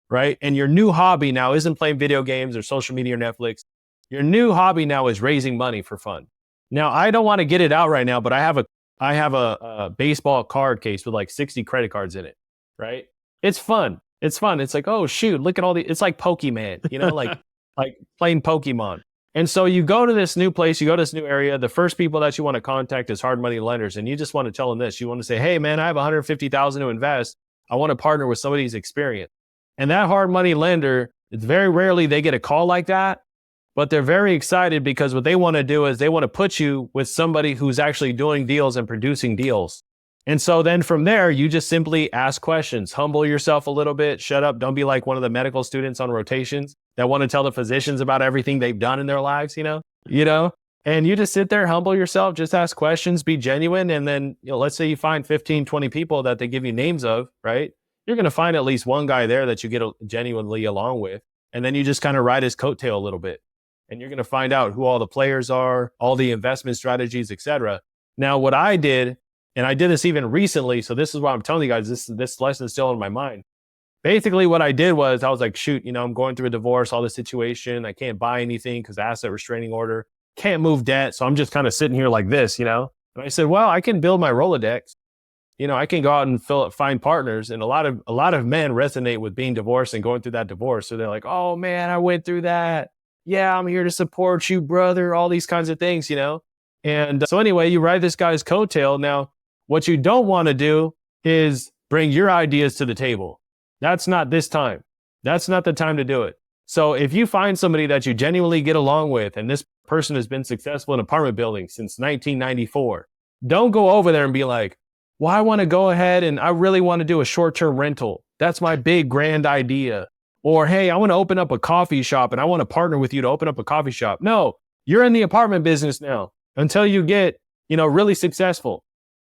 right? And your new hobby now isn't playing video games or social media or Netflix. Your new hobby now is raising money for fun. Now, I don't want to get it out right now, but I have a baseball card case with like 60 credit cards in it, right? It's fun. It's fun. It's like, oh shoot, look at all it's like Pokemon, like playing Pokemon. And so you go to this new place, you go to this new area. The first people that you want to contact is hard money lenders, and you just want to tell them this. You want to say, "Hey, man, I have $150,000 to invest. I want to partner with somebody's experience." And that hard money lender, it's very rarely they get a call like that, but they're very excited because what they want to do is they want to put you with somebody who's actually doing deals and producing deals. And so then from there, you just simply ask questions, humble yourself a little bit, shut up. Don't be like one of the medical students on rotations that want to tell the physicians about everything they've done in their lives, and you just sit there, humble yourself, just ask questions, be genuine. And then, let's say you find 15, 20 people that they give you names of, right? You're going to find at least one guy there that you get genuinely along with. And then you just kind of ride his coattail a little bit. And you're going to find out who all the players are, all the investment strategies, etc. Now, what I did, and I did this even recently, so this is why I'm telling you guys, this lesson is still in my mind. Basically, what I did was I was like, shoot, I'm going through a divorce, all this situation. I can't buy anything because asset restraining order, can't move debt. So I'm just kind of sitting here like this, And I said, well, I can build my Rolodex. I can go out and find partners. And a lot of men resonate with being divorced and going through that divorce. So they're like, oh man, I went through that. Yeah, I'm here to support you, brother. All these kinds of things, And so anyway, you ride this guy's coattail. Now, what you don't want to do is bring your ideas to the table. That's not this time. That's not the time to do it. So if you find somebody that you genuinely get along with, and this person has been successful in apartment buildings since 1994, don't go over there and be like, well, I want to go ahead and I really want to do a short-term rental. That's my big grand idea. Or, hey, I want to open up a coffee shop and I want to partner with you to open up a coffee shop. No, you're in the apartment business now until you get, really successful.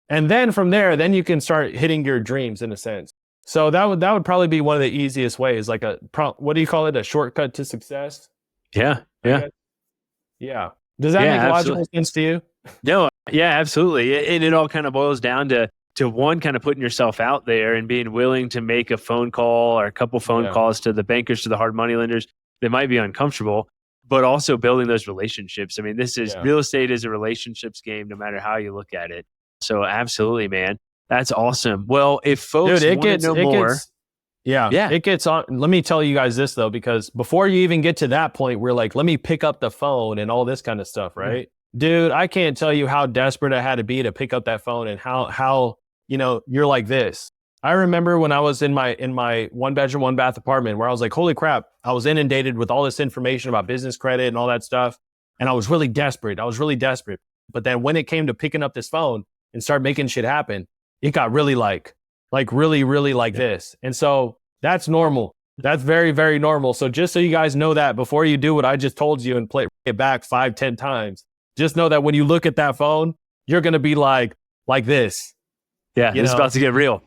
And then from there, then you can start hitting your dreams in a sense. So that would probably be one of the easiest ways, like what do you call it? A shortcut to success? Yeah. Yeah. Does that make logical sense to you? No. Yeah, absolutely. And it all kind of boils down to one, kind of putting yourself out there and being willing to make a phone call or a couple phone calls to the bankers, to the hard money lenders. They might be uncomfortable, but also building those relationships. I mean, real estate is a relationships game, no matter how you look at it. So absolutely, man. That's awesome. Well, if folks want to know more. It gets on. Let me tell you guys this though, because before you even get to that point, we're like, let me pick up the phone and all this kind of stuff, right? Mm-hmm. Dude, I can't tell you how desperate I had to be to pick up that phone and how you're like this. I remember when I was in my 1-bedroom, 1-bath apartment where I was like, holy crap, I was inundated with all this information about business credit and all that stuff. And I was really desperate. But then when it came to picking up this phone and start making shit happen, it got really really this. And so that's normal. That's very, very normal. So just so you guys know that before you do what I just told you and play it back 5-10 times, just know that when you look at that phone, you're going to be like this. Yeah, it's about to get real.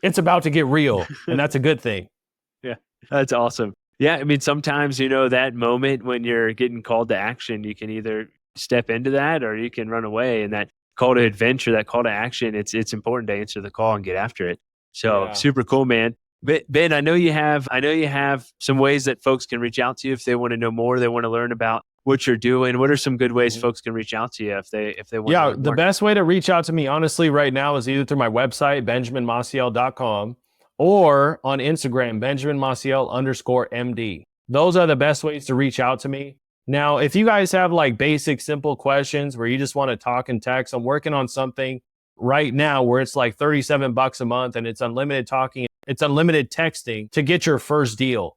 It's about to get real. And that's a good thing. Yeah, that's awesome. Yeah, I mean, sometimes, that moment when you're getting called to action, you can either step into that or you can run away. And that call to adventure, that call to action, it's important to answer the call and get after it. So super cool, man. Ben, I know you have some ways that folks can reach out to you if they want to know more, they want to learn about what you're doing. What are some good ways folks can reach out to you if they want to learn more? The best way to reach out to me, honestly, right now is either through my website, benjaminmaciel.com, or on Instagram, benjaminmaciel_MD. Those are the best ways to reach out to me. Now, if you guys have like basic, simple questions where you just want to talk and text, I'm working on something right now where it's like $37 a month and it's unlimited talking. It's unlimited texting to get your first deal.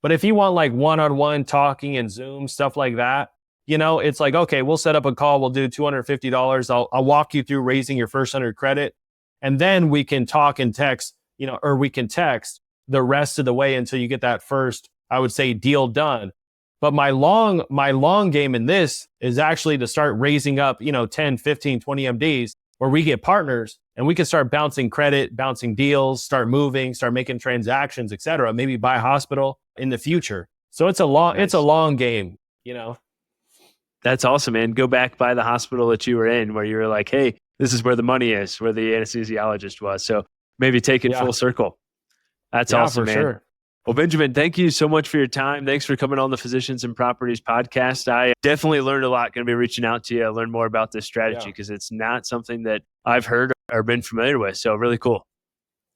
But if you want like one-on-one talking and Zoom, stuff like that, it's like, okay, we'll set up a call. We'll do $250. I'll walk you through raising your first 100 credit. And then we can talk and text, or we can text the rest of the way until you get that first, I would say, deal done. But my long game in this is actually to start raising up, 10, 15, 20 MDs where we get partners and we can start bouncing credit, bouncing deals, start moving, start making transactions, et cetera, maybe buy a hospital in the future. So it's a long game, That's awesome, man. Go back by the hospital that you were in where you were like, hey, this is where the money is, where the anesthesiologist was. So maybe take it full circle. That's awesome, man. Sure. Well, Benjamin, thank you so much for your time. Thanks for coming on the Physicians and Properties podcast. I definitely learned a lot. Going to be reaching out to you, learn more about this strategy because it's not something that I've heard or been familiar with. So really cool.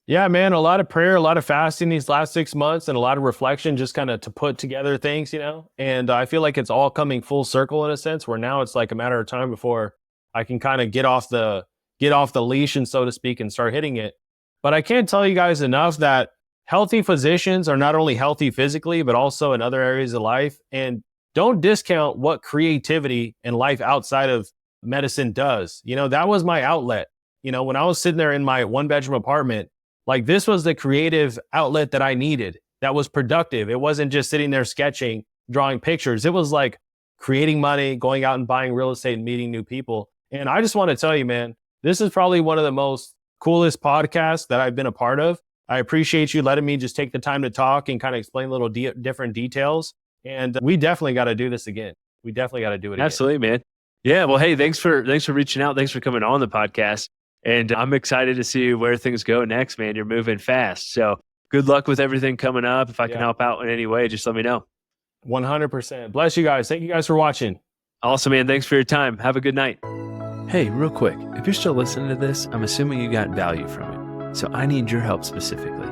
Yeah, man, a lot of prayer, a lot of fasting these last 6 months and a lot of reflection just kind of to put together things, and I feel like it's all coming full circle in a sense where now it's like a matter of time before I can kind of get off the leash and so to speak and start hitting it. But I can't tell you guys enough that healthy physicians are not only healthy physically, but also in other areas of life. And don't discount what creativity and life outside of medicine does. That was my outlet. When I was sitting there in my 1-bedroom apartment, like this was the creative outlet that I needed. That was productive. It wasn't just sitting there sketching, drawing pictures. It was like creating money, going out and buying real estate and meeting new people. And I just want to tell you, man, this is probably one of the most coolest podcasts that I've been a part of. I appreciate you letting me just take the time to talk and kind of explain little different details. And we definitely got to do this again. We definitely got to do it again. Absolutely, man. Yeah. Well, hey, thanks for reaching out. Thanks for coming on the podcast. And I'm excited to see where things go next, man. You're moving fast. So good luck with everything coming up. If I can help out in any way, just let me know. 100%. Bless you guys. Thank you guys for watching. Awesome, man. Thanks for your time. Have a good night. Hey, real quick, if you're still listening to this, I'm assuming you got value from it. So I need your help specifically.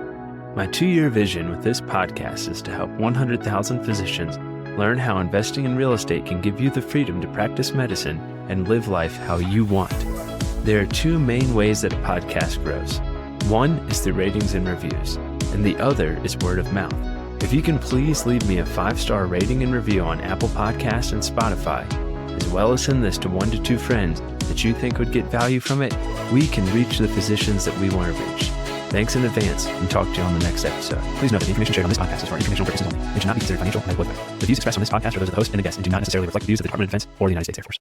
My 2-year vision with this podcast is to help 100,000 physicians learn how investing in real estate can give you the freedom to practice medicine and live life how you want. There are 2 main ways that a podcast grows. One is through ratings and reviews, and the other is word of mouth. If you can please leave me a 5-star rating and review on Apple Podcasts and Spotify, as well as send this to 1 to 2 friends that you think would get value from it, we can reach the physicians that we want to reach. Thanks in advance, and talk to you on the next episode. Please note that the information shared on this podcast is for informational purposes only and should not be considered financial or medical advice. The views expressed on this podcast are those of the host and the guest and do not necessarily reflect the views of the Department of Defense or the United States Air Force.